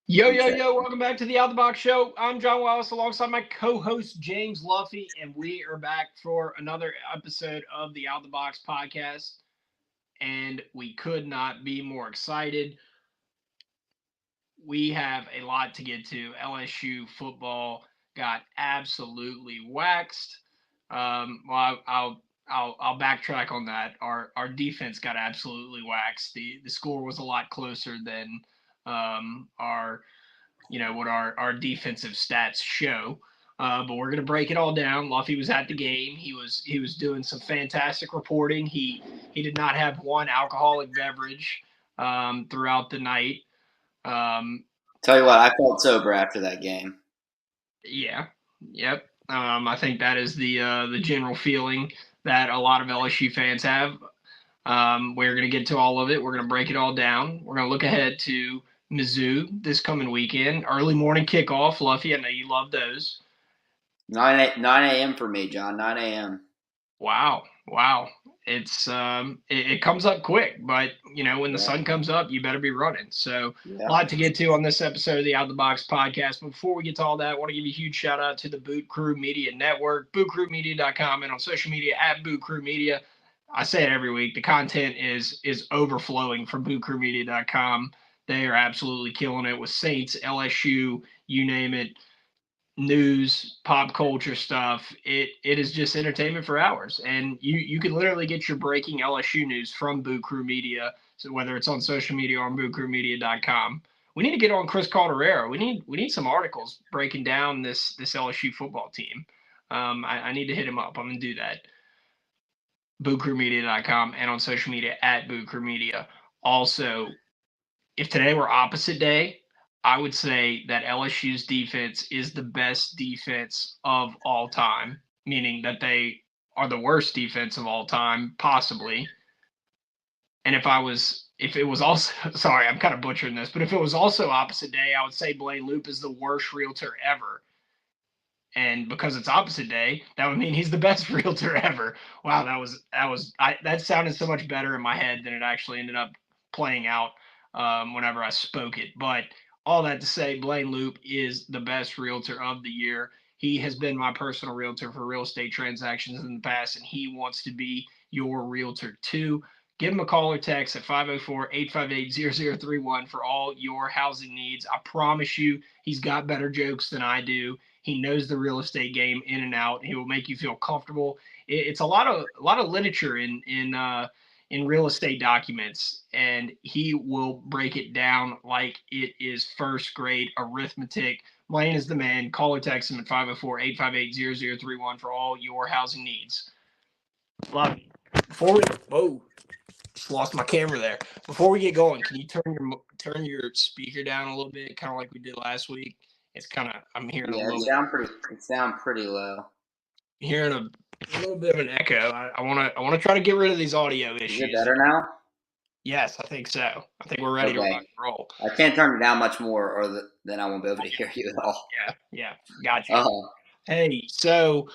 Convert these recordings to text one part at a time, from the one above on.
Yo, yo, yo, welcome back to the Out the Box Show. I'm John Wallace alongside my co host James Luffy, and we are back for another episode of the Out the Box podcast. And we could not be more excited. We have a lot to get to. LSU football got absolutely waxed. I'll backtrack on that. Our defense got absolutely waxed. The score was a lot closer than our what our defensive stats show. But we're gonna break it all down. Luffy was at the game. He was doing some fantastic reporting. He did not have one alcoholic beverage throughout the night. Um, Tell you what, I felt sober after that game. yeah, yep. I think that is the general feeling that a lot of LSU fans have. We're going to get to all of it. We're going to break it all down. We're going to look ahead to Mizzou this coming weekend. Early morning kickoff. Luffy, I know you love those. 9 a.m. for me, John. 9 a.m. Wow. It comes up quick, but when the sun comes up, you better be running. So a lot to get to on this episode of the Out the Box podcast. But before we get to all that, I want to give you a huge shout out to the Boot Crew Media Network, bootcrewmedia.com, and on social media at Boot Crew Media. I say it every week. The content is overflowing from bootcrewmedia.com. They are absolutely killing it with Saints, LSU, you name it, news, pop culture stuff. It is just entertainment for hours, and you can literally get your breaking LSU news from Boot Crew Media. So whether it's on social media or on bootcrewmedia.com. We need to get on Chris Calderero. We need some articles breaking down this LSU football team. I need to hit him up. I'm gonna do that. bootcrewmedia.com and on social media at bootcrewmedia. Also, if today were opposite day, I would say that LSU's defense is the best defense of all time, meaning that they are the worst defense of all time, possibly. And if it was also, sorry, I'm kind of butchering this, but if it was also opposite day, I would say Blaine Loop is the worst realtor ever. And because it's opposite day, that would mean he's the best realtor ever. Wow, that sounded so much better in my head than it actually ended up playing out whenever I spoke it. But all that to say, Blaine Loop is the best realtor of the year. He has been my personal realtor for real estate transactions in the past, and he wants to be your realtor too. Give him a call or text at 504-858-0031 for all your housing needs. I promise you, he's got better jokes than I do. He knows the real estate game in and out. He will make you feel comfortable. It's a lot of literature in real estate documents, and he will break it down like it is first grade arithmetic. Blaine is the man. Call or text him at 504-858-0031 for all your housing needs. Love you. Just lost my camera there. Before we get going, can you turn your speaker down a little bit, kind of like we did last week? It's kind of I'm hearing a little. It sound pretty low. Hearing a little bit of an echo. I want to try to get rid of these audio issues. Is it better now? Yes, I think so. I think we're ready to rock and roll. I can't turn it down much more, or then I won't be able to hear you at all. Yeah, gotcha. Hey, so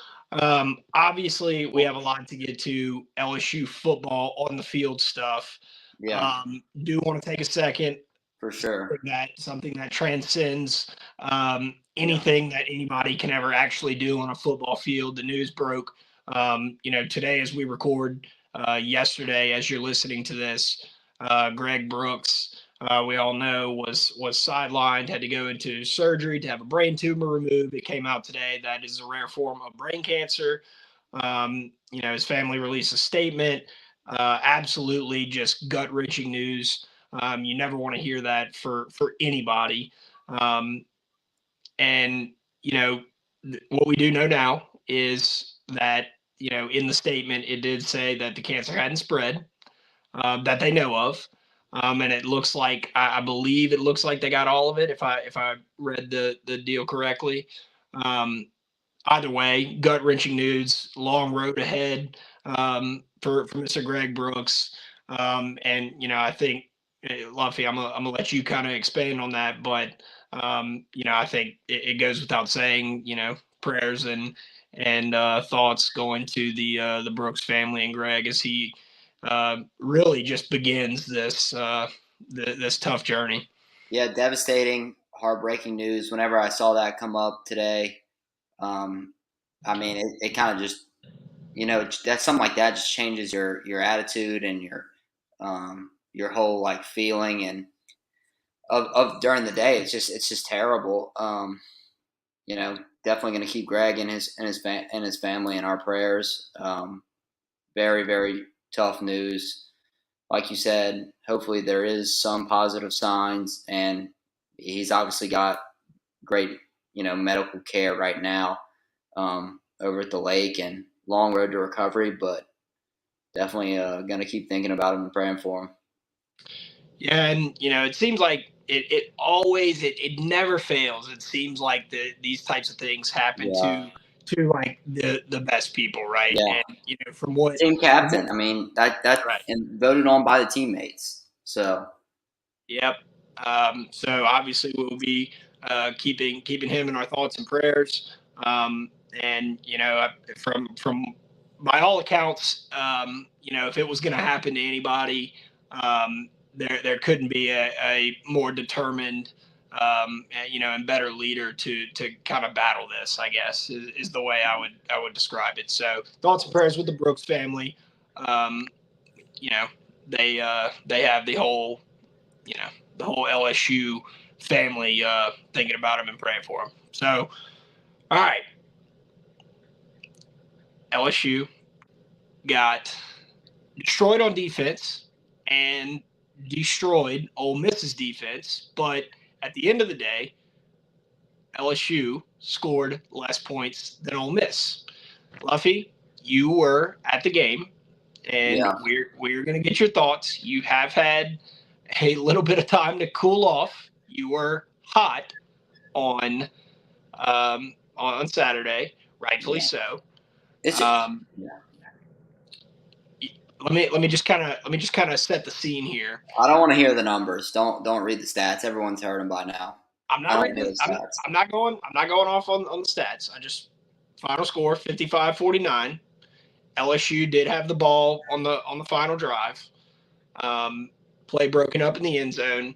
obviously we have a lot to get to LSU football on the field stuff. Yeah. Do want to take a second for sure. That something that transcends anything that anybody can ever actually do on a football field. The news broke, today as we record. Yesterday, as you're listening to this, Greg Brooks, we all know, was sidelined, had to go into surgery to have a brain tumor removed. It came out today that is a rare form of brain cancer. His family released a statement. Absolutely just gut-wrenching news. You never want to hear that for anybody. And what we do know now is that, in the statement, it did say that the cancer hadn't spread, that they know of. And it looks like, I believe it looks like they got all of it, if I read the deal correctly. Either way, gut-wrenching news, long road ahead for Mr. Greg Brooks. And, I think, Luffy, I'm gonna let you kind of expand on that, but I think it goes without saying, prayers and thoughts going to the Brooks family and Greg as he really just begins this this tough journey. Yeah, devastating. heartbreaking news. Whenever I saw that come up today, I mean, it kind of just, that's something like that just changes your attitude and your whole like feeling and of during the day. It's just terrible. Definitely going to keep Greg and his family in our prayers. Very, very tough news. Like you said, hopefully there is some positive signs, and he's obviously got great, medical care right now over at the lake, and long road to recovery, but definitely going to keep thinking about him and praying for him. Yeah, and it seems like it always it never fails. It seems like these types of things happen Yeah, to like the best people, right? yeah. And from what Team from what captain. I mean, that right. and voted on by the teammates. So Yep. So obviously we'll be keeping him in our thoughts and prayers. And from by all accounts, if it was going to happen to anybody, there couldn't be a more determined, and better leader to kind of battle this. I guess is the way I would describe it. So thoughts and prayers with the Brooks family. Um, you know, they have you know the whole LSU family thinking about him and praying for him. So, all right, LSU got destroyed on defense and destroyed Ole Miss's defense, but at the end of the day, LSU scored less points than Ole Miss. Luffy, you were at the game, and yeah, we're gonna get your thoughts. You have had a little bit of time to cool off. You were hot on on Saturday, rightfully yeah. so. It's Um, yeah. let me just kind of set the scene here. I don't want to hear the numbers. Don't read the stats. Everyone's heard them by now. I'm I not don't want to reading. hear the stats. I'm not going off on the stats. I just final score 55-49. LSU did have the ball on the final drive. Um, Play broken up in the end zone.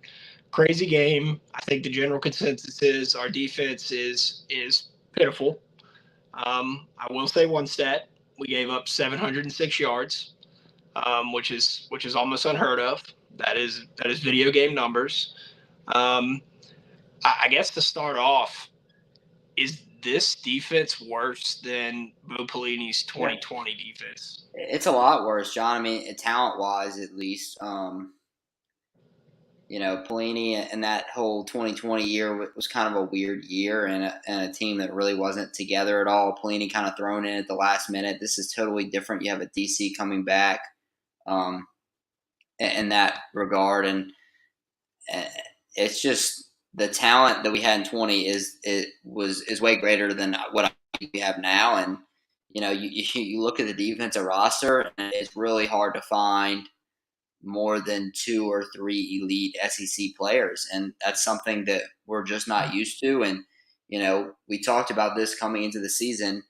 Crazy game. I think the general consensus is our defense is pitiful. I will say one stat: we gave up 706 yards, which is almost unheard of. That is video game numbers. Um, I guess to start off, is this defense worse than Bo Pelini's Yeah, 2020 defense? it's a lot worse, John. I mean, talent wise, at least. Pelini and that whole 2020 year was kind of a weird year, and a team that really wasn't together at all. Pelini kind of thrown in at the last minute. This is totally different. You have a DC coming back um, in that regard, and it's just the talent that we had in 20 is way greater than what we have now. And you look at the defensive roster, and it's really hard to find more than two or three elite SEC players, and that's something that we're just not used to. And we talked about this coming into the season.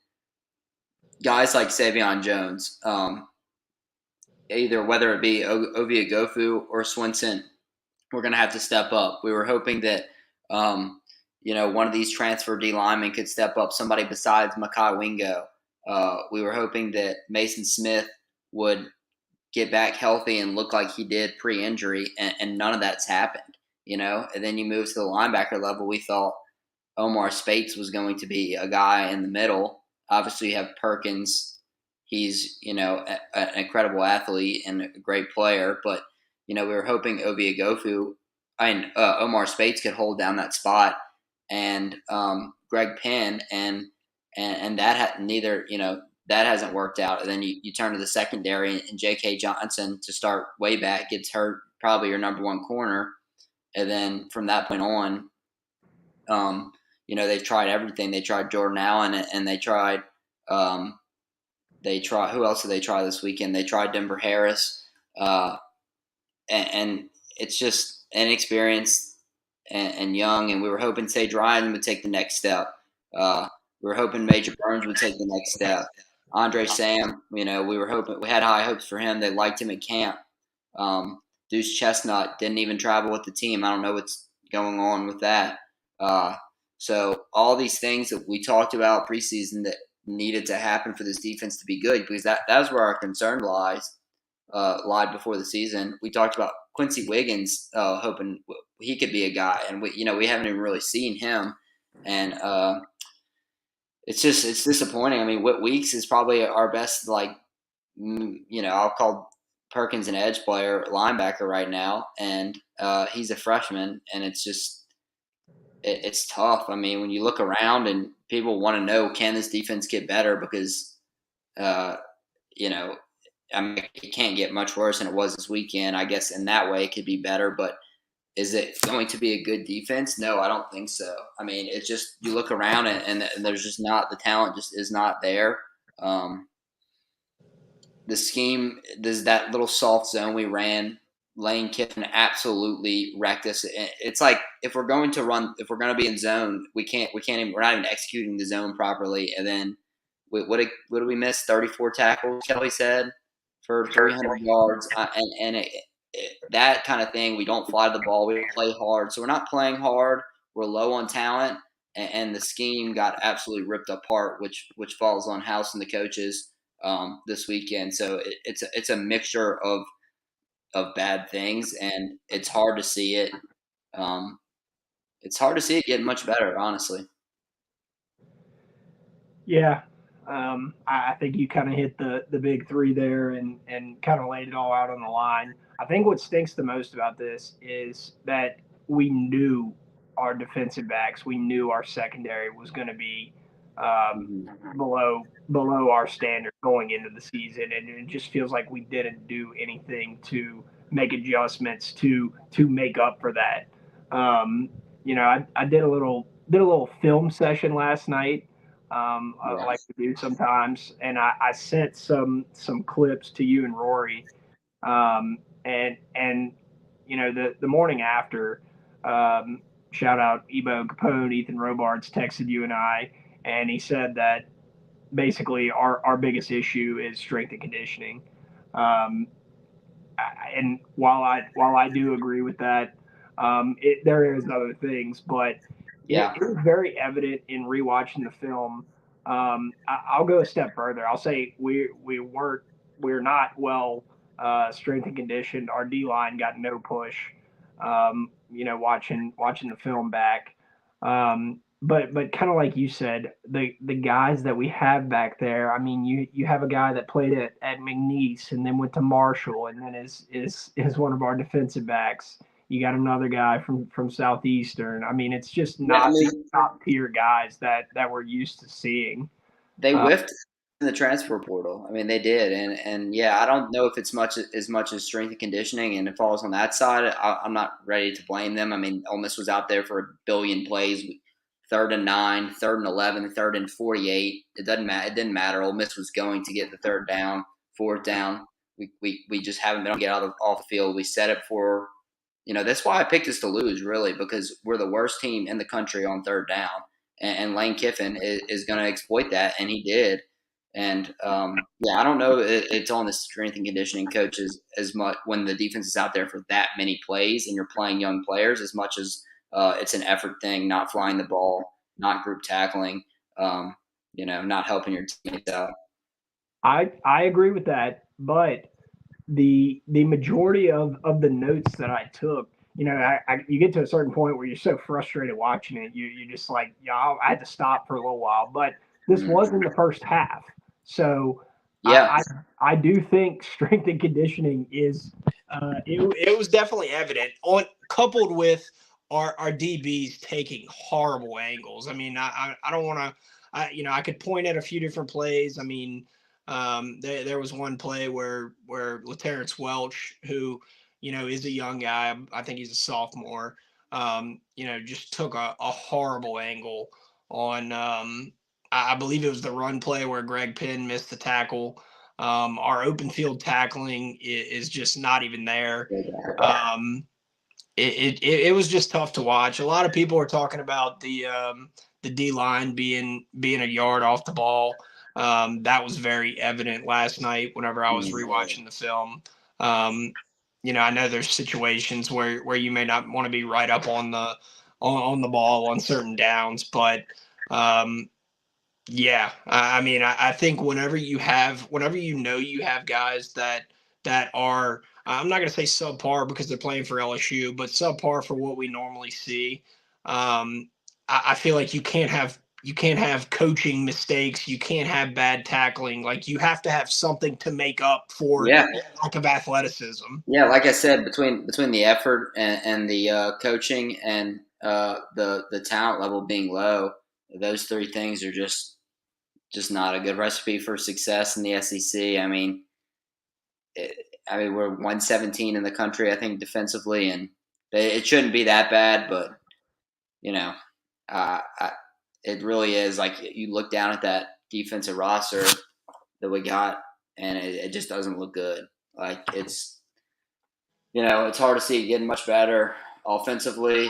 Guys like Savion Jones, either whether it be Ovia Gofu or Swinson, we're going to have to step up. We were hoping that one of these transfer D linemen could step up, somebody besides Makai Wingo. We were hoping that Mason Smith would get back healthy and look like he did pre-injury, and none of that's happened. And then you move to the linebacker level. We thought Omar Spates was going to be a guy in the middle. Obviously, you have Perkins. He's an incredible athlete and a great player, but we were hoping Ovia Gofu and Omar Spates could hold down that spot, and Greg Penn, and neither that hasn't worked out. And then you turn to the secondary, and J.K. Johnson to start way back gets hurt, probably your number one corner. And then from that point on, they've tried everything. They tried Jordan Allen, and who else did they try this weekend? They tried Denver Harris, and it's just inexperienced and young. And we were hoping Sage Ryan would take the next step. We were hoping Major Burns would take the next step. Andre Sam, we had high hopes for him. They liked him at camp. Deuce Chestnut didn't even travel with the team. I don't know what's going on with that. So all these things that we talked about preseason that needed to happen for this defense to be good, because that's where our concern lied before the season. We talked about Quincy Wiggins, hoping he could be a guy, and we haven't even really seen him, and it's disappointing. I mean, Whit Weeks is probably our best, I'll call Perkins an edge player, linebacker right now, and he's a freshman, and it's tough. I mean, when you look around and people want to know, can this defense get better? Because, uh, you know, I mean, it can't get much worse than it was this weekend. I guess in that way it could be better, but is it going to be a good defense? No, I don't think so. I mean, it's just you look around and there's just not the talent just is not there. The scheme, does that little soft zone we ran, Lane Kiffin absolutely wrecked us. It's like if we're going to be in zone, we're not even executing the zone properly. And then what did we miss? 34 tackles, Kelly said, for 300 yards. That kind of thing, we don't fly the ball, we don't play hard. So we're not playing hard. We're low on talent, and the scheme got absolutely ripped apart, which falls on House and the coaches this weekend. So it's a mixture of bad things, and it's hard to see it. It's hard to see it getting much better, honestly. Yeah. I think you kind of hit the big three there and kind of laid it all out on the line. I think what stinks the most about this is that we knew our defensive backs, we knew our secondary was going to be below our standard going into the season, and it just feels like we didn't do anything to make adjustments to make up for that. I did a little film session last night, I like to do sometimes. And I sent some clips to you and Rory, and the morning after, shout out Ebo Capone, Ethan Robards texted you and I, and he said that basically our biggest issue is strength and conditioning. Um, and while I do agree with that, there is other things, but it was very evident in rewatching the film. I'll go a step further. I'll say we're not well strength and conditioned. Our D line got no push. Watching the film back. But kind of like you said, the guys that we have back there. I mean, you have a guy that played at McNeese and then went to Marshall and then is one of our defensive backs. You got another guy from Southeastern. I mean, it's just not the top tier guys that we're used to seeing. They whiffed in the transfer portal. I mean, they did, and yeah, I don't know if it's as much as strength and conditioning, and it falls on that side. I'm not ready to blame them. I mean, Ole Miss was out there for a billion plays, 3rd and 9, 3rd and 11, 3rd and 48. It doesn't matter. It didn't matter. Ole Miss was going to get the 3rd down, 4th down. We just haven't been able to get off the field. We set it for. That's why I picked us to lose, really, because we're the worst team in the country on 3rd down, and Lane Kiffin is going to exploit that, and he did. And I don't know. It's on the strength and conditioning coaches as much when the defense is out there for that many plays and you're playing young players as much as it's an effort thing, not flying the ball, not group tackling, not helping your teammates out. I agree with that, but the majority of the notes that I took, you get to a certain point where you're so frustrated watching it, you just like, I had to stop for a little while. But this was in the first half, so I do think strength and conditioning is it was definitely evident coupled with our DBs taking horrible angles. I mean, I don't want to, I could point at a few different plays. I mean. There was one play where LaTerrence Welch, who is a young guy, I think he's a sophomore, just took a horrible angle on. I believe it was the run play where Greg Penn missed the tackle. Our open field tackling is just not even there. It was just tough to watch. A lot of people were talking about the D line being a yard off the ball. That was very evident last night whenever I was rewatching the film. I know there's situations where you may not want to be right up on on the ball on certain downs. But yeah, I mean, I think whenever you know you have guys that are, I'm not going to say subpar because they're playing for LSU, but subpar for what we normally see. I feel like you can't have coaching mistakes. You can't have bad tackling. Like you have to have something to make up for Yeah, lack of athleticism. yeah. Like I said, between the effort and the coaching and the talent level being low, those three things are just not a good recipe for success in the SEC. I mean, we're 117 in the country, I think, defensively, and it shouldn't be that bad. But you know, it really is. Like you look down at that defensive roster that we got, and it just doesn't look good. Like it's hard to see it getting much better offensively.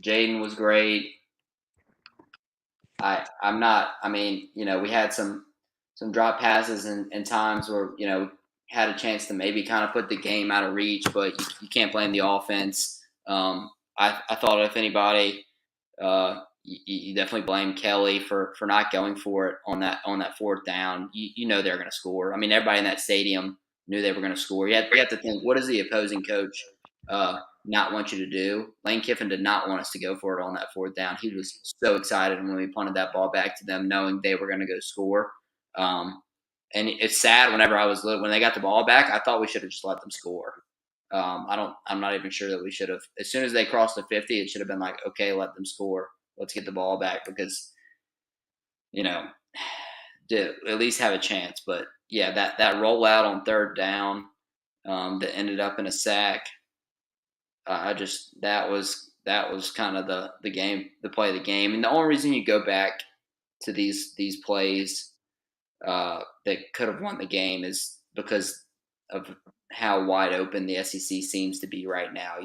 Jaden was great. I'm not. I mean, we had some drop passes and times where had a chance to maybe kind of put the game out of reach, but you can't blame the offense. I thought if anybody, you definitely blame Kelly for not going for it on that fourth down. They're going to score. I mean, everybody in that stadium knew they were going to score. You have to think, what does the opposing coach not want you to do? Lane Kiffin did not want us to go for it on that fourth down. He was so excited when we punted that ball back to them, knowing they were going to go score. And it's sad whenever when they got the ball back, I thought we should have just let them score. I'm not even sure that we should have. As soon as they crossed the 50, it should have been like, okay, let them score. Let's get the ball back because, to at least have a chance. But yeah, that rollout on third down that ended up in a sack. That was kind of the game, the play of the game, and the only reason you go back to these plays that could have won the game is because of how wide open the SEC seems to be right now.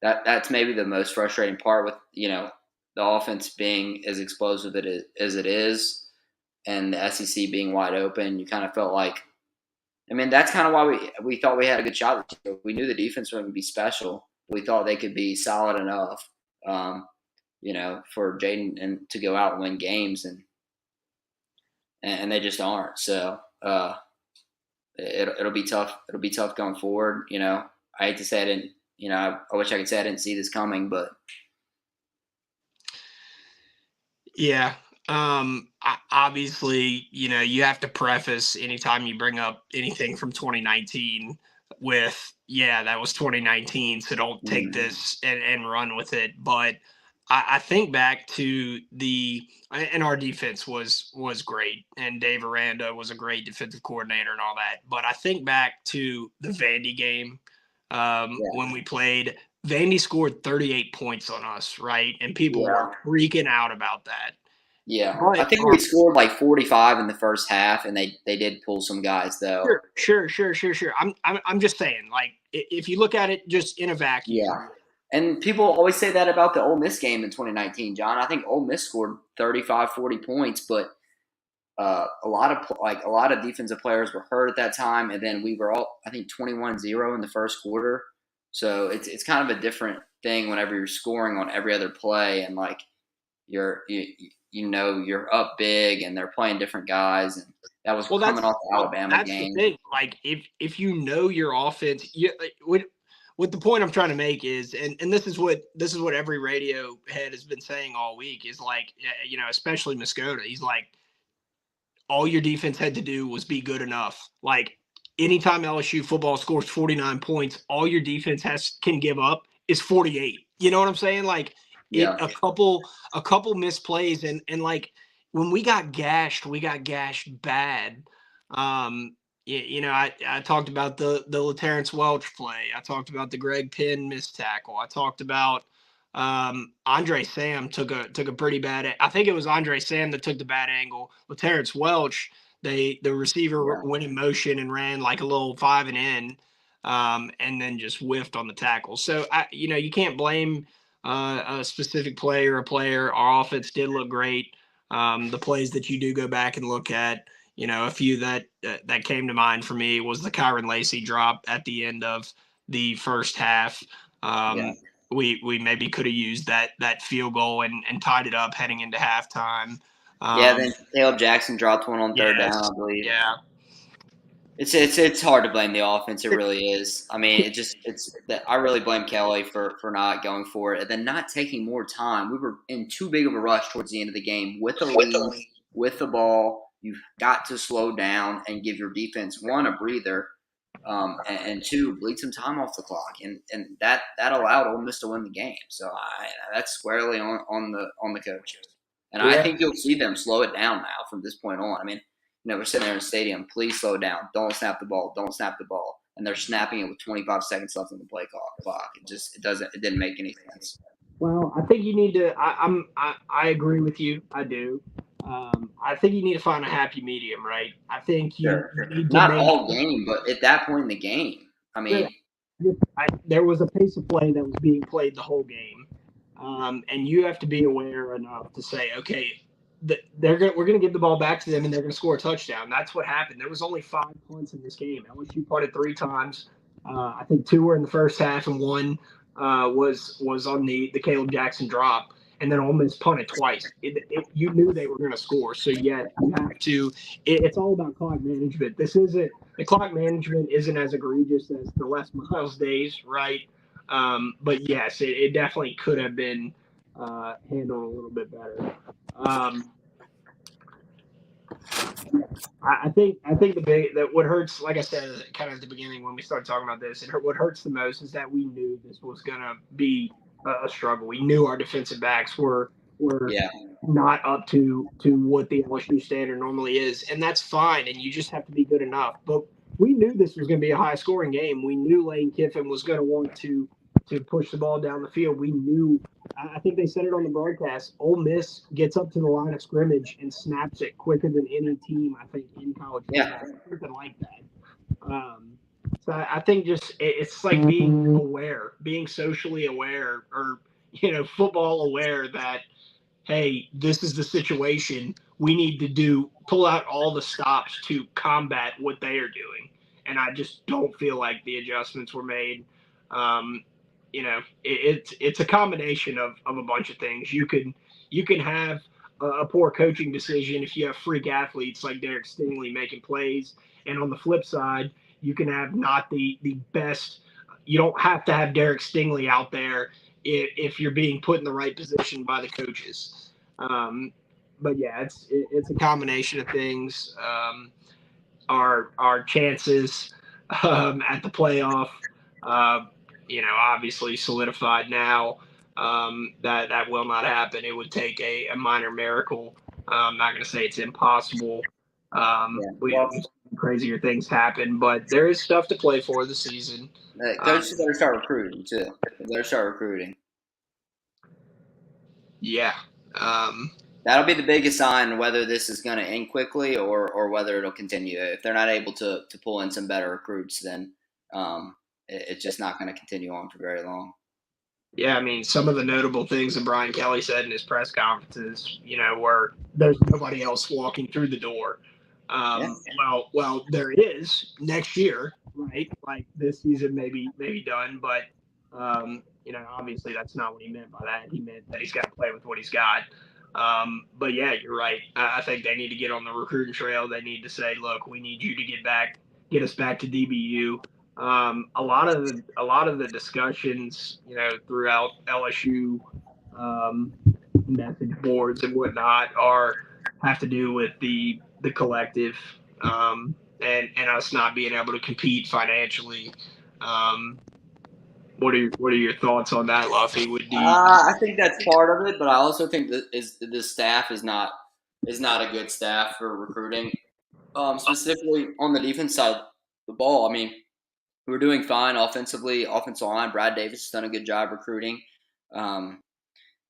That's maybe the most frustrating part with the offense being as explosive as it is, and the SEC being wide open. You kind of felt like, I mean, that's kind of why we thought we had a good shot. We knew the defense wouldn't be special. We thought they could be solid enough, for Jaden and to go out and win games, and they just aren't. So it'll be tough. It'll be tough going forward. I hate to say I didn't. I wish I could say I didn't see this coming, but yeah. Obviously, you have to preface anytime you bring up anything from 2019 with, yeah, that was 2019, so don't take this and run with it. But I think back to and our defense was great, and Dave Aranda was a great defensive coordinator and all that. But I think back to the Vandy game when we played. Vandy scored 38 points on us, right? And people were freaking out about that. Yeah, I think we scored like 45 in the first half, and they did pull some guys though. Sure. I'm just saying, like, if you look at it just in a vacuum. Yeah, and people always say that about the Ole Miss game in 2019, John. I think Ole Miss scored 35, 40 points, but a lot of defensive players were hurt at that time, and then we were all, I think, 21-0 in the first quarter. So it's kind of a different thing whenever you're scoring on every other play, and like you're up big, and they're playing different guys, and that was coming off the Alabama game. The thing. Like if your offense, what the point I'm trying to make is, and this is what every radio head has been saying all week is like, especially Moscota. He's like, all your defense had to do was be good enough. Like anytime LSU football scores 49 points, all your defense can give up is 48. You know what I'm saying? Like a couple misplays and like when we got gashed bad. I talked about the LaTerrence Welch play. I talked about the Greg Penn missed tackle. I talked about Andre Sam took a pretty bad. I think it was Andre Sam that took the bad angle. LaTerrence Welch, the receiver went in motion and ran like a little 5 and in, and then just whiffed on the tackle. So you can't blame a specific play or a player. Our offense did look great. The plays that you do go back and look at, a few that came to mind for me was the Kyron Lacey drop at the end of the first half. we maybe could have used that field goal and tied it up heading into halftime. Then Caleb Jackson dropped one on third down, I believe. Yeah. It's hard to blame the offense. It really is. I mean, I really blame Kelly for not going for it and then not taking more time. We were in too big of a rush towards the end of the game with the lead, with the ball. You've got to slow down and give your defense, one, a breather, and two, bleed some time off the clock, and that allowed Ole Miss to win the game. So that's squarely on the coaches, and I think you'll see them slow it down now from this point on. I mean, we're sitting there in the stadium. Please slow down. Don't snap the ball. Don't snap the ball. And they're snapping it with 25 seconds left on the play clock. It didn't make any sense. Well, I think you need to. I agree with you. I do. I think you need to find a happy medium, right? I think you need to not all game, but at that point in the game, I mean, there was a pace of play that was being played the whole game, and you have to be aware enough to say, okay, we're going to give the ball back to them, and they're going to score a touchdown. That's what happened. There was only 5 points in this game. LSU punted 3 times. I think 2 were in the first half, and 1 was on the Caleb Jackson drop, and then Ole Miss punted twice. You knew they were going to score, so yeah, you have to. It's all about clock management. The clock management isn't as egregious as the Les Miles days, right? But yes, it definitely could have been handled a little bit better. I think that what hurts, like I said, kind of at the beginning when we started talking about this, what hurts the most is that we knew this was going to be a struggle. We knew our defensive backs were not up to what the LSU standard normally is, and that's fine. And you just have to be good enough. But we knew this was going to be a high scoring game. We knew Lane Kiffin was going to want to push the ball down the field. We knew. I think they said it on the broadcast. Ole Miss gets up to the line of scrimmage and snaps it quicker than any team, I think, in college football. Something like that. So I think just it's like being aware, being socially aware, or football aware that, hey, this is the situation. We need to pull out all the stops to combat what they are doing. And I just don't feel like the adjustments were made. It's a combination of a bunch of things. You can have a poor coaching decision if you have freak athletes like Derek Stingley making plays, and on the flip side, you can have not the best. You don't have to have Derek Stingley out there if you're being put in the right position by the coaches. But yeah, it's a combination of things. Our chances at the playoff. Obviously solidified now. That will not happen. It would take a minor miracle. I'm not going to say it's impossible. Crazier things happen, but there is stuff to play for this season. Coaches better start recruiting too. They better start recruiting. Yeah. That'll be the biggest sign whether this is going to end quickly or whether it'll continue. If they're not able to pull in some better recruits, then it's just not going to continue on for very long. Yeah, I mean, some of the notable things that Brian Kelly said in his press conferences, were there's nobody else walking through the door. Well, there is next year, right? Like this season may be done, but obviously that's not what he meant by that. He meant that he's got to play with what he's got. But yeah, you're right. I think they need to get on the recruiting trail. They need to say, look, we need you to get us back to DBU. A lot of the discussions, throughout LSU message boards and whatnot have to do with the collective and us not being able to compete financially. What are your thoughts on that, Luffy? I think that's part of it, but I also think that the staff is not a good staff for recruiting, specifically on the defense side of the ball. I mean, we're doing fine offensively. Offensive line, Brad Davis has done a good job recruiting.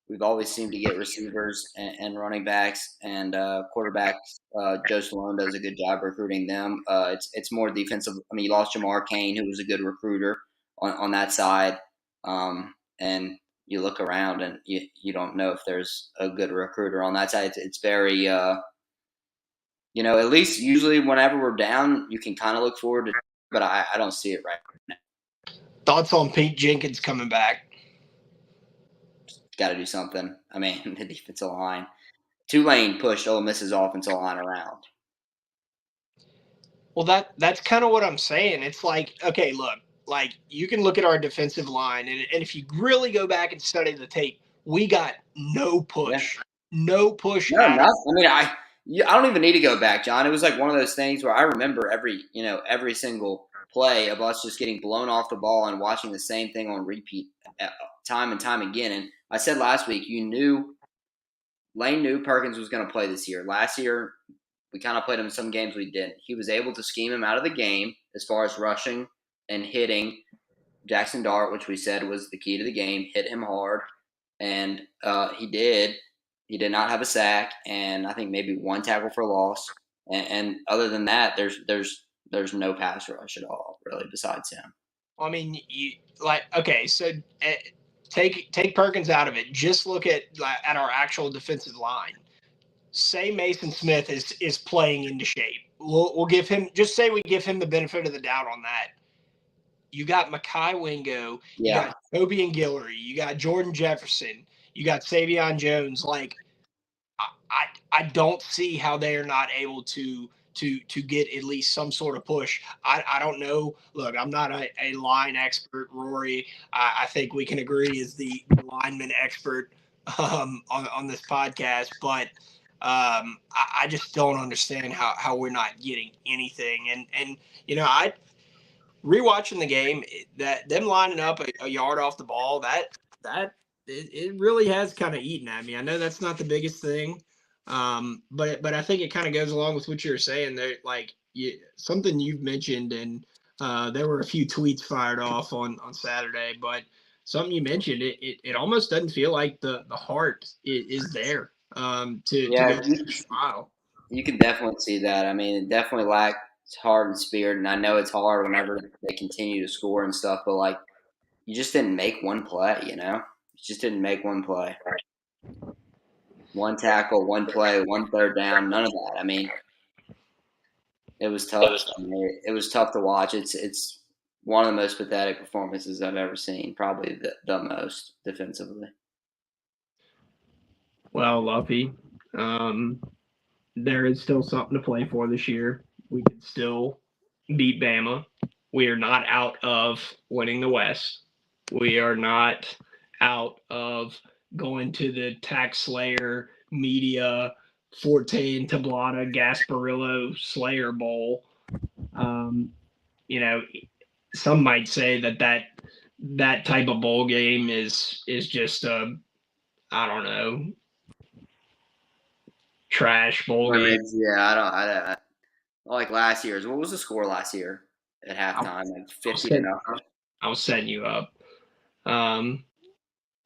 We've always seemed to get receivers and running backs and quarterbacks. Joe Salone does a good job recruiting them. It's more defensive. I mean, you lost Jamar Kane, who was a good recruiter on that side. And you look around and you don't know if there's a good recruiter on that side. It's very, at least usually whenever we're down, you can kind of look forward to, but I don't see it right now. Thoughts on Pete Jenkins coming back? got to do something. I mean, the defensive line. Tulane pushed Ole Miss's offensive line around. Well, that's kind of what I'm saying. It's like, okay, look, like you can look at our defensive line, and if you really go back and study the tape, we got no push, no push No, at nothing. all. I mean, I don't even need to go back, John. It was like one of those things where I remember every single play of us just getting blown off the ball and watching the same thing on repeat time and time again. And I said last week, Lane knew Perkins was going to play this year. Last year, we kind of played him in some games we didn't. He was able to scheme him out of the game as far as rushing and hitting Jackson Dart, which we said was the key to the game, hit him hard. And he did. He did not have a sack, and I think maybe one tackle for loss. And other than that, there's no pass rush at all, really, besides him. I mean, okay, so take Perkins out of it. Just look at our actual defensive line. Say Mason Smith is playing into shape. We'll give him, just say we give him the benefit of the doubt on that. You got Mekhi Wingo, you got Toby and Guillory, you got Jordan Jefferson, you got Savion Jones. Like, I don't see how they are not able to get at least some sort of push. I don't know. Look, I'm not a line expert, Rory. I think we can agree is the lineman expert on this podcast, but I just don't understand how we're not getting anything. And I rewatching the game, that them lining up a yard off the ball, that it really has kind of eaten at me. I know that's not the biggest thing, but I think it kind of goes along with what you were saying there. Like something you've mentioned, and there were a few tweets fired off on Saturday, but something you mentioned, it almost doesn't feel like the heart is there to go smile. You can definitely see that. I mean, it definitely lacks heart and spirit, and I know it's hard whenever they continue to score and stuff, but like you just didn't make one play, You just didn't make one play. One tackle, one play, one third down, none of that. I mean, it was tough. It was tough to watch. It's one of the most pathetic performances I've ever seen, probably the most defensively. Well, Luffy, there is still something to play for this year. We can still beat Bama. We are not out of winning the West. We are not out of going to the Tax Slayer Media Forte and Tablata Gasparillo Slayer Bowl. Some might say that type of bowl game is just I don't know, trash bowl game. Yeah, I like last year's. What was the score last year at halftime? Like 50-0. I was setting you up.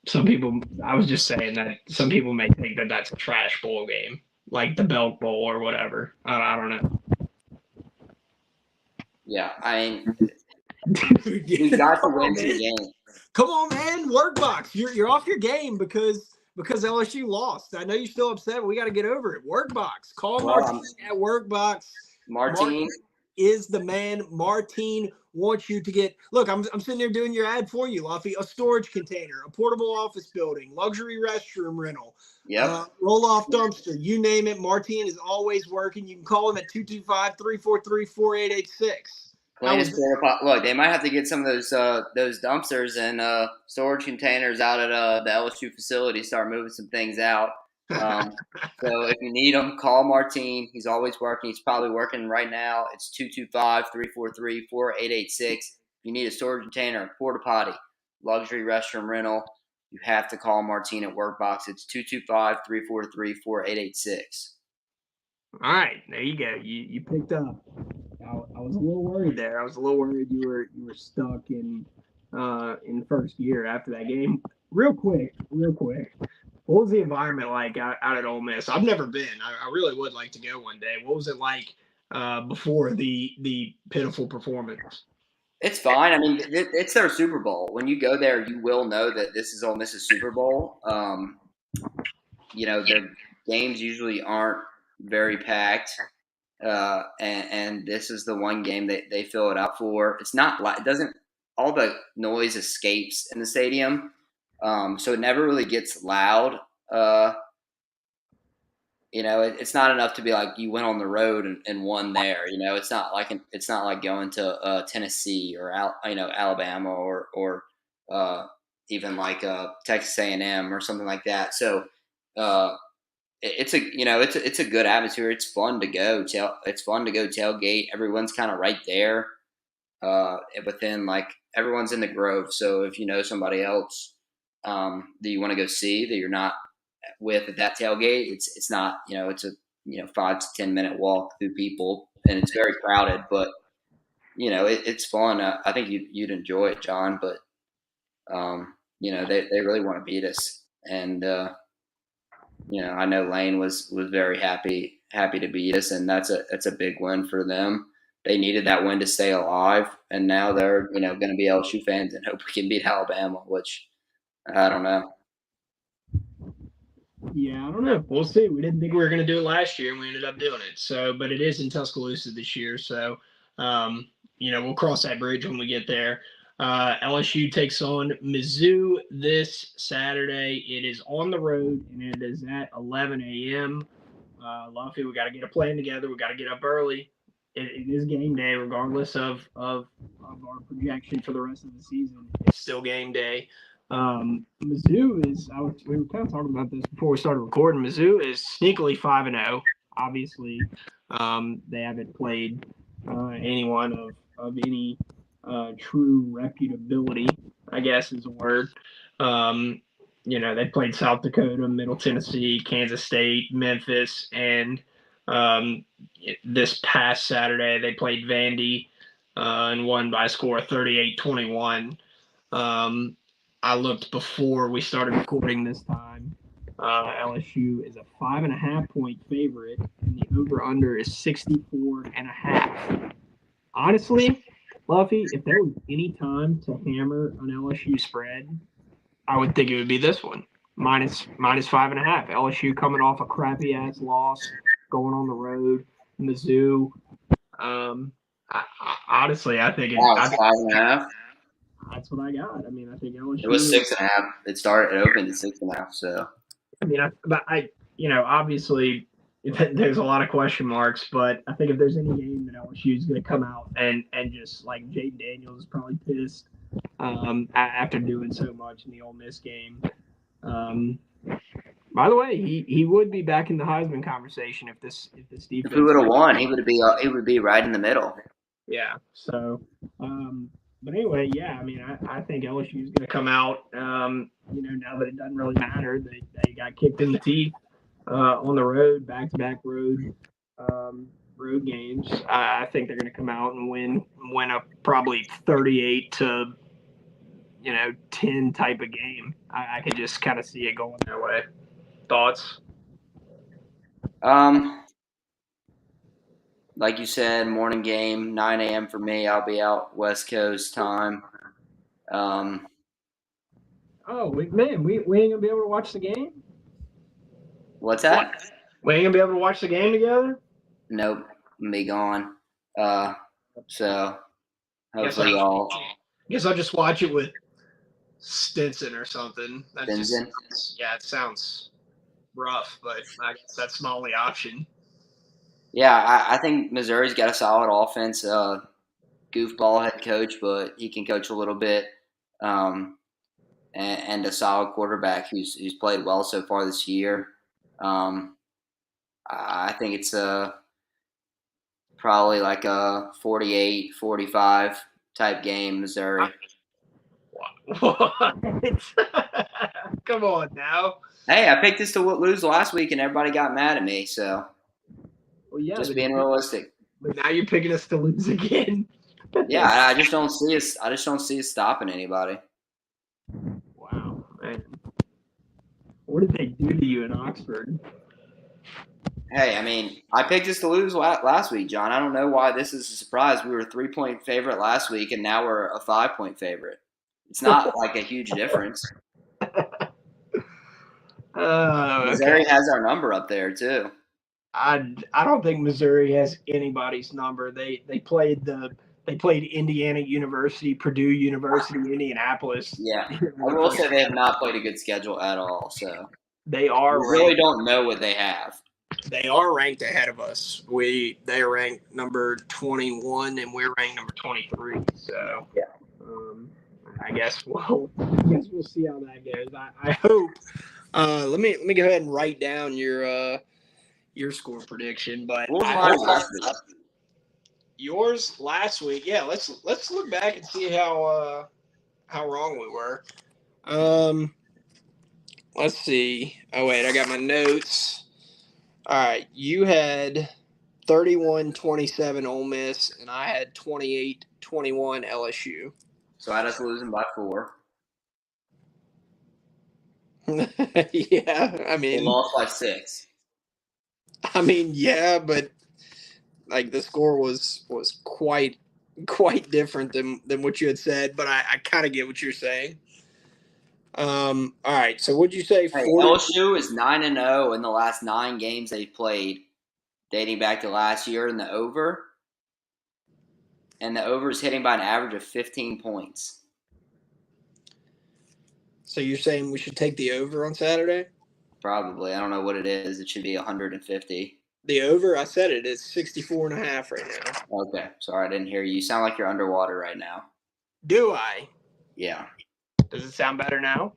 Some people, I was just saying that some people may think that that's a trash bowl game, like the Belk Bowl or whatever. I don't know. Yeah, I mean, we got to win the game. Come on, man, Workbox, you're off your game because LSU lost. I know you're still upset, but we got to get over it. Workbox, call Martine at Workbox. Martine is the man. Martine wants you to get. Look, I'm sitting there doing your ad for you, Luffy. A storage container, a portable office building, luxury restroom rental, roll-off dumpster, you name it. Martine is always working. You can call him at 225-343-4886. Look, they might have to get some of those dumpsters and storage containers out at the LSU facility. Start moving some things out. So if you need him, call Martine. He's always working. He's probably working right now. It's 225-343-4886. If you need a storage container, a porta potty, luxury restroom rental, you have to call Martine at Workbox. It's 225-343-4886. All right, there you go. You picked up. I was a little worried there. I was a little worried you were stuck in the first year after that game. Real quick. What was the environment like out at Ole Miss? I've never been. I really would like to go one day. What was it like before the pitiful performance? It's fine. I mean, it's their Super Bowl. When you go there, you will know that this is Ole Miss's Super Bowl. Their games usually aren't very packed, and this is the one game that they fill it out for. It's not like it doesn't. All the noise escapes in the stadium. So it never really gets loud. It's not enough to be like you went on the road and won there. It's not like going to Tennessee or Alabama or even like Texas A&M or something like that. So uh, it's a good atmosphere. It's fun to go. It's fun to go tailgate. Everyone's kind of right there. But then like everyone's in the Grove. So if you know somebody else that you want to go see that you're not with at that tailgate, it's not, it's a 5 to 10 minute walk through people, and it's very crowded, but it's fun. I think you'd enjoy it, John. But they really want to beat us, and I know Lane was very happy to beat us, and that's a big win for them. They needed that win to stay alive, and now they're going to be LSU fans and hope we can beat Alabama, which I don't know. Yeah, I don't know. We'll see. We didn't think we were going to do it last year, and we ended up doing it. So, but it is in Tuscaloosa this year. So, we'll cross that bridge when we get there. LSU takes on Mizzou this Saturday. It is on the road, and it is at 11 a.m. Luffy, we got to get a plan together. We got to get up early. It is game day, regardless of our projection for the rest of the season. It's still game day. Mizzou is. We were kind of talking about this before we started recording. Mizzou is sneakily 5-0. Obviously, they haven't played anyone of any true reputability, I guess is a word. They played South Dakota, Middle Tennessee, Kansas State, Memphis, and this past Saturday they played Vandy and won by a score of 38-21. I looked before we started recording this time. LSU is a 5.5-point favorite, and the over/under is 64.5. Honestly, Luffy, if there was any time to hammer an LSU spread, I would think it would be this one. Minus 5.5. LSU coming off a crappy ass loss, going on the road. Mizzou. Honestly, I think Wow, it's 5.5. That's what I got. I mean, I think LSU. It was 6.5. It opened at 6.5. So I mean, obviously, there's a lot of question marks, but I think if there's any game that LSU is going to come out and just like Jaden Daniels is probably pissed after doing so much in the Ole Miss game. By the way, he would be back in the Heisman conversation if this defense. If we would have won, he would be right in the middle. Yeah. So, but anyway, yeah. I mean, I think LSU is going to come out. Now that it doesn't really matter, they got kicked in the teeth on the road, back-to-back road games. I think they're going to come out and win a probably 38-10 type of game. I could just kind of see it going that way. Thoughts? Like you said, morning game, 9 a.m. for me. I'll be out West Coast time. Oh man, we ain't gonna be able to watch the game. What's that? We ain't gonna be able to watch the game together. Nope, I'm be gone. So hopefully y'all. Guess I'll just watch it with Stinson or something. Stinson? Yeah, it sounds rough, but I guess that's my only option. Yeah, I think Missouri's got a solid offense. Goofball head coach, but he can coach a little bit. And a solid quarterback who's played well so far this year. I think it's probably like a 48-45 type game, Missouri. What? Come on now. Hey, I picked this to lose last week, and everybody got mad at me. So, just being realistic. But now you're picking us to lose again. Yeah, I just don't see us. I just don't see us stopping anybody. Wow, man. What did they do to you in Oxford? Hey, I mean, I picked us to lose last week, John. I don't know why this is a surprise. We were a 3-point favorite last week, and now we're a 5-point favorite. It's not like a huge difference. Missouri has our number up there too. I don't think Missouri has anybody's number. They played the They played Indiana University, Purdue University, Indianapolis. Yeah, I The will first say they have not played a good schedule at all. So They we are really ranked. don't know what they have. They are ranked ahead of us. They are ranked number 21, and we're ranked number 23. So, Yeah. I guess we'll see how that goes. I hope. Let me go ahead and write down your score prediction. But What was I mine hope last week? yours last week. Yeah, let's look back and see how wrong we were. Let's see. Oh wait, I got my notes. All right, you had 31-27 Ole Miss, and I had 28-21 LSU. So I had us losing by 4. Yeah, They lost by 6. yeah, but like the score was quite different than what you had said. But I kind of get what you're saying. All right. So what'd you say? Hey, 40. LSU is 9-0 in the last 9 games they've played, dating back to last year in the over. And the over is hitting by an average of 15 points. So you're saying we should take the over on Saturday? Probably. I don't know what it is. It should be 150. The over, I said it is 64.5 right now. Okay. Sorry, I didn't hear you. You sound like you're underwater right now. Do I? Yeah. Does it sound better now?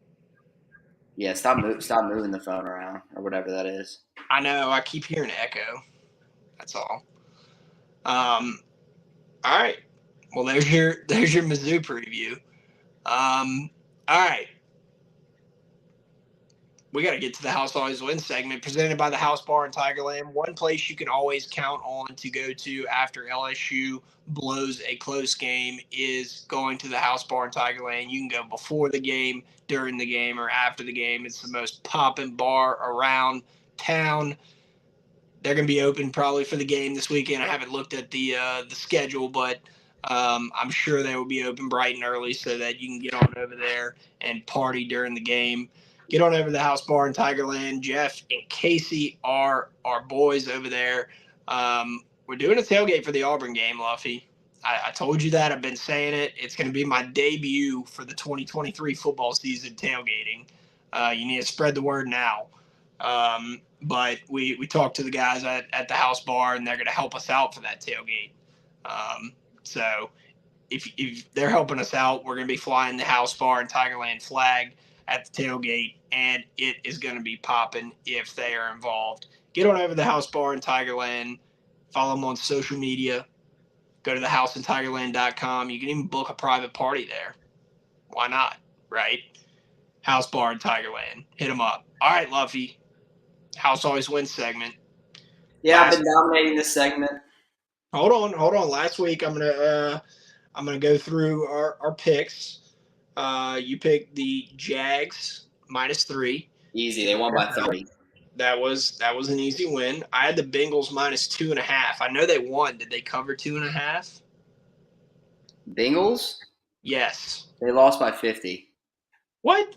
Yeah, stop moving the phone around or whatever that is. I know. I keep hearing echo. That's all. All right. Well, there's your Mizzou preview. All right. We got to get to the House Always Wins segment presented by the House Bar in Tigerland. One place you can always count on to go to after LSU blows a close game is going to the House Bar in Tigerland. You can go before the game, during the game, or after the game. It's the most poppin' bar around town. They're going to be open probably for the game this weekend. I haven't looked at the schedule, but I'm sure they will be open bright and early so that you can get on over there and party during the game. Get on over to the House Bar in Tigerland. Jeff and Casey are our boys over there. We're doing a tailgate for the Auburn game, Luffy. I told you that. I've been saying it. It's going to be my debut for the 2023 football season tailgating. You need to spread the word now. But we talked to the guys at the House Bar, and they're going to help us out for that tailgate. So if they're helping us out, we're going to be flying the House Bar and Tigerland flag at the tailgate, and it is going to be popping if they are involved. Get on over to the House Bar in Tigerland. Follow them on social media. Go to thehouseintigerland.com. You can even book a private party there. Why not, right? House Bar in Tigerland. Hit them up. All right, Luffy. House Always Wins segment. Yeah, I've been dominating this segment. Hold on. Last week I'm gonna go through our picks. You picked the Jags -3. Easy. They won by 30. That was an easy win. I had the Bengals -2.5. I know they won. Did they cover 2.5? Bengals? Yes. They lost by 50. What?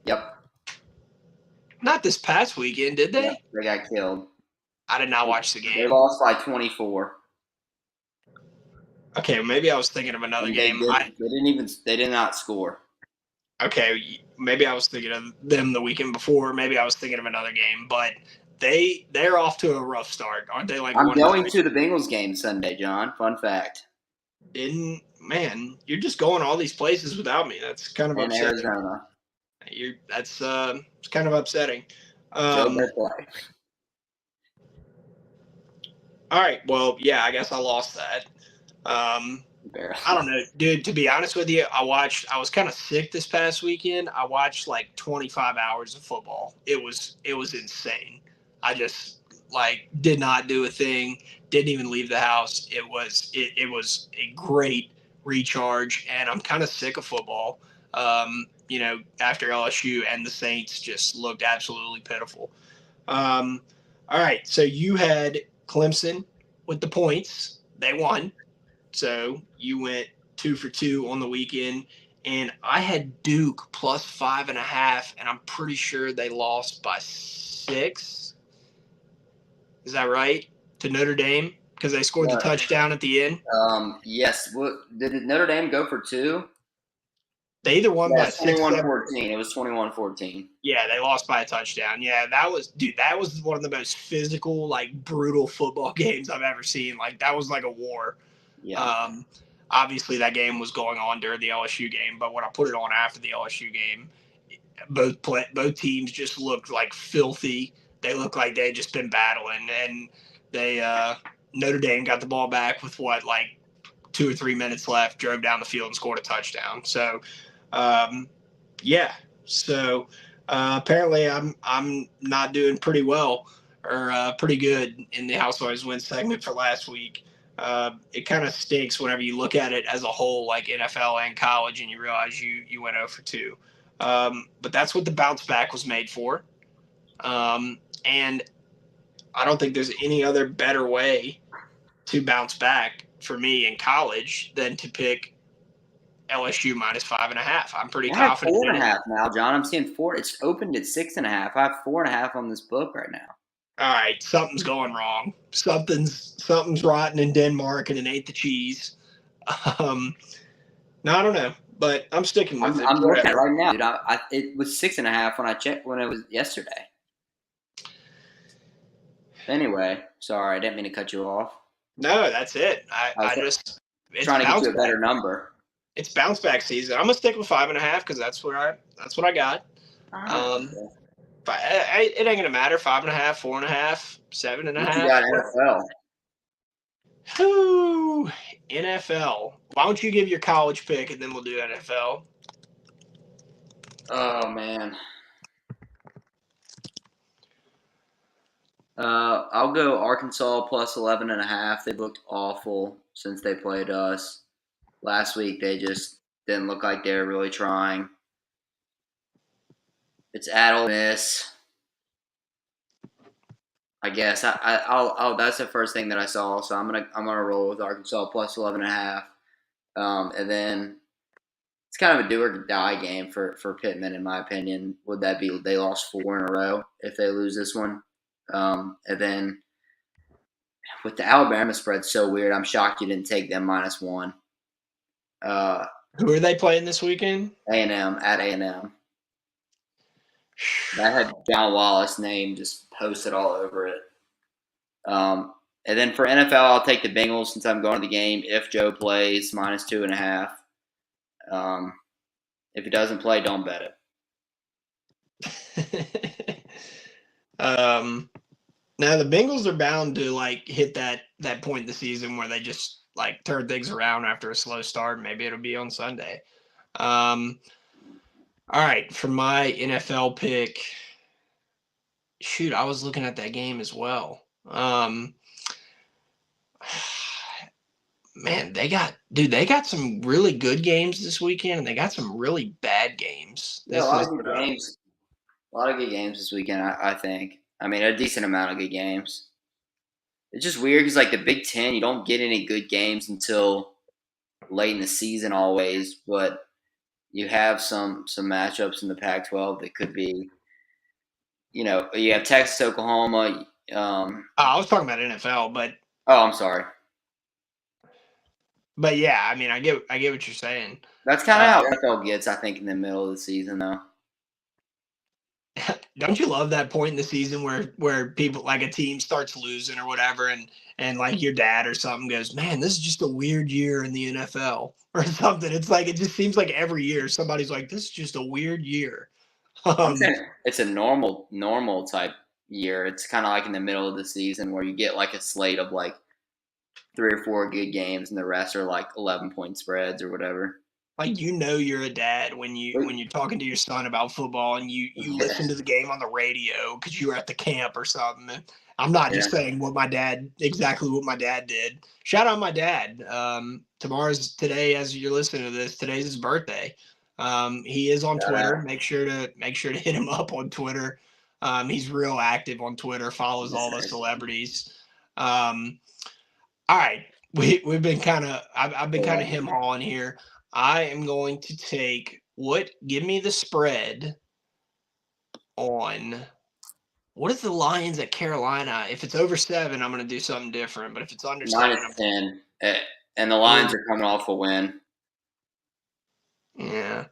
Yep. Not this past weekend, did they? Yep, they got killed. I did not watch the game. They lost by 24. Okay, maybe I was thinking of another game. They did not score. Okay, maybe I was thinking of them the weekend before. Maybe I was thinking of another game, but they're off to a rough start, aren't they? Like I'm going to the Bengals game Sunday, John. Fun fact. Man, you're just going all these places without me. That's kind of upsetting. Arizona. That's it's kind of upsetting. Joe play. All right, well, yeah, I guess I lost that. I don't know, dude. To be honest with you, I was kind of sick this past weekend. I watched like 25 hours of football. It was insane. I just did not do a thing. Didn't even leave the house. It was a great recharge, and I'm kind of sick of football. After LSU and the Saints just looked absolutely pitiful. All right, so you had Clemson with the points. They won. So you went 2 for 2 on the weekend, and I had Duke +5.5, and I'm pretty sure they lost by 6. Is that right? To Notre Dame? because they scored the touchdown at the end? Yes. Did Notre Dame go for 2? They either won by 6, 7. 21-14. It was 21-14. Yeah, they lost by a touchdown. Yeah, that was one of the most physical, like brutal football games I've ever seen. Like that was like a war. Yeah. Obviously that game was going on during the LSU game, but when I put it on after the LSU game, both teams just looked like filthy. They looked like they had just been battling, and they Notre Dame got the ball back with like 2 or 3 minutes left, drove down the field and scored a touchdown. So, yeah. So apparently I'm not doing pretty well or pretty good in the Housewives win segment for last week. It kind of stinks whenever you look at it as a whole, like NFL and college, and you realize you went 0 for 2. But that's what the bounce back was made for. And I don't think there's any other better way to bounce back for me in college than to pick LSU minus 5.5. I'm pretty confident. 4.5 now, John. I'm seeing 4. It's opened at 6.5. I have 4.5 on this book right now. All right, something's going wrong. Something's rotten in Denmark, and it ain't the cheese. No, I don't know, but I'm sticking with it. I'm looking at it right now, dude. It was 6.5 when I checked when it was yesterday. Anyway, sorry, I didn't mean to cut you off. No, that's it. I just trying to get you a better number. It's bounce back season. I'm gonna stick with 5.5 because that's what I got. It ain't gonna matter. 5.5, 4.5, 7.5. You got NFL. Whoo, NFL. Why don't you give your college pick and then we'll do NFL? Oh man. I'll go Arkansas plus 11.5. They looked awful since they played us last week. They just didn't look like they were really trying. It's at Ole Miss. I guess I'll that's the first thing that I saw. So I'm gonna roll with Arkansas plus 11.5. And then it's kind of a do or die game for Pittman, in my opinion. Would that be they lost 4 in a row if they lose this one? And then with the Alabama spread so weird, I'm shocked you didn't take them -1. Who are they playing this weekend? A&M at A&M. That had John Wallace name just posted all over it. And then for NFL, I'll take the Bengals since I'm going to the game. If Joe plays, -2.5. If he doesn't play, don't bet it. Now the Bengals are bound to like hit that point in the season where they just like turn things around after a slow start. Maybe it'll be on Sunday. All right, for my NFL pick, shoot, I was looking at that game as well. Man, they got some really good games this weekend, and they got some really bad games. Yeah, a lot of good games. A lot of good games this weekend, I think. I mean, a decent amount of good games. It's just weird because, like, the Big Ten, you don't get any good games until late in the season always, but you have some matchups in the Pac-12 that could be, you have Texas, Oklahoma. I was talking about NFL, but oh, I'm sorry. But yeah, I mean, I get what you're saying. That's kind of how NFL gets, I think, in the middle of the season, though. Don't you love that point in the season where people like a team starts losing or whatever, and like your dad or something goes, "Man, this is just a weird year in the NFL," or something. It's like it just seems like every year somebody's like, "This is just a weird year." It's a normal type year. It's kind of like in the middle of the season where you get like a slate of like 3 or 4 good games, and the rest are like 11-point spreads or whatever. Like you're a dad when you're talking to your son about football, and you listen to the game on the radio because you were at the camp or something. And I'm not just saying exactly what my dad did. Shout out my dad. Today, as you're listening to this, today's his birthday. He is on Twitter. Make sure to hit him up on Twitter. He's real active on Twitter. Follows all the celebrities. All right, we've been I've been kind of him hauling here. I am going to take give me the spread on What is the Lions at Carolina? If it's over 7, I'm going to do something different. But if it's under 7, minus 10, and the I'm Lions are coming off a win. yeah.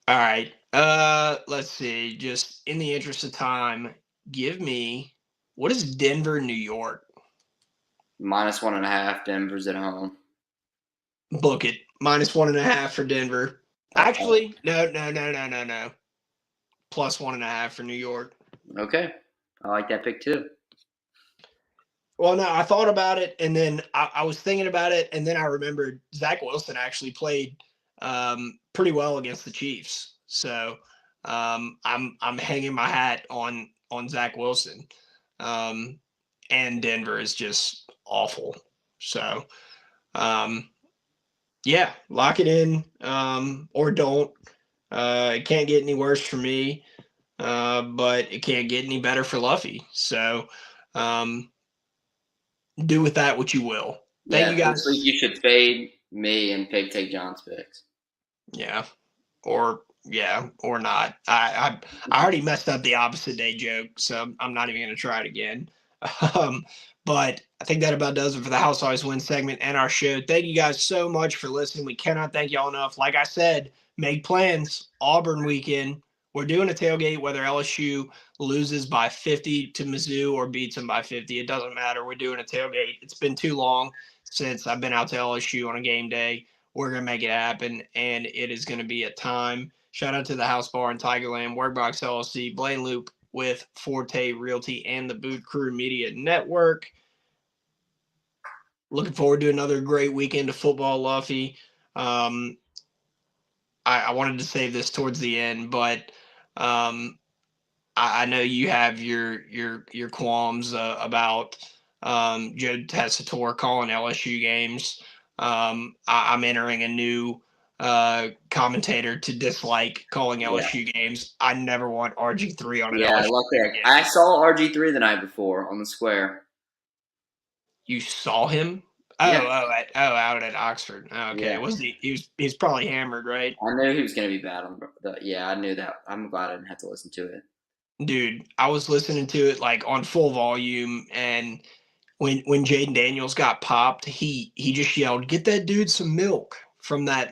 All right. Let's see. Just in the interest of time, give me what is Denver, New York? Minus 1.5. Denver's at home. Book it. Minus 1.5 for Denver. Actually, no. Plus 1.5 for New York. Okay, I like that pick too. Well, no, I thought about it, and then I was thinking about it, and then I remembered Zach Wilson actually played pretty well against the Chiefs. So I'm hanging my hat on Zach Wilson, and Denver is just awful. So yeah, lock it in or don't. It can't get any worse for me, but it can't get any better for Luffy. So. Do with that what you will. Thank Yeah, you this week guys. you should fade me and take John's picks. Yeah. Or or not. I already messed up the opposite day joke, so I'm not even gonna try it again. Um, but I think that about does it for the House Always Wins segment and our show. Thank you guys so much for listening. We cannot thank y'all enough. Like I said, make plans. Auburn weekend. We're doing a tailgate whether LSU loses by 50 to Mizzou or beats them by 50. It doesn't matter. We're doing a tailgate. It's been too long since I've been out to LSU on a game day. We're going to make it happen, and it is going to be a time. Shout out to the House Bar in Tigerland, Workbox LLC, Blaine Loop with Forte Realty, and the Boot Crew Media Network. Looking forward to another great weekend of football, Luffy. I wanted to save this towards the end, but I know you have your qualms about Joe Tessitore calling LSU games. I'm entering a new commentator to dislike calling Yeah, LSU games. I never want RG3 on an yeah. LSU Luckily, game. I saw RG3 the night before on the square. You saw him? Yeah, Out at Oxford. Oh, okay, yeah. was he's probably hammered, right? I knew he was going to be bad on the. Yeah, I knew that. I'm glad I didn't have to listen to it. Dude, I was listening to it like on full volume, and when Jaden Daniels got popped, he just yelled, "Get that dude some milk" from that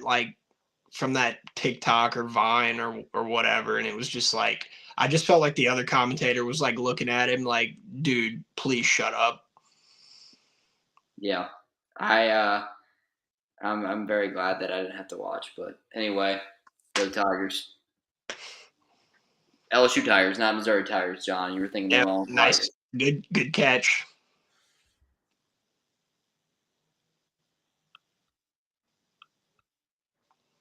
TikTok or Vine or whatever, and it was just like I just felt like the other commentator was like looking at him like, "Dude, please shut up." Yeah, I'm very glad that I didn't have to watch. But anyway, go Tigers. LSU Tigers, not Missouri Tigers, John. You were thinking the Yep, wrong nice, Tigers. good catch.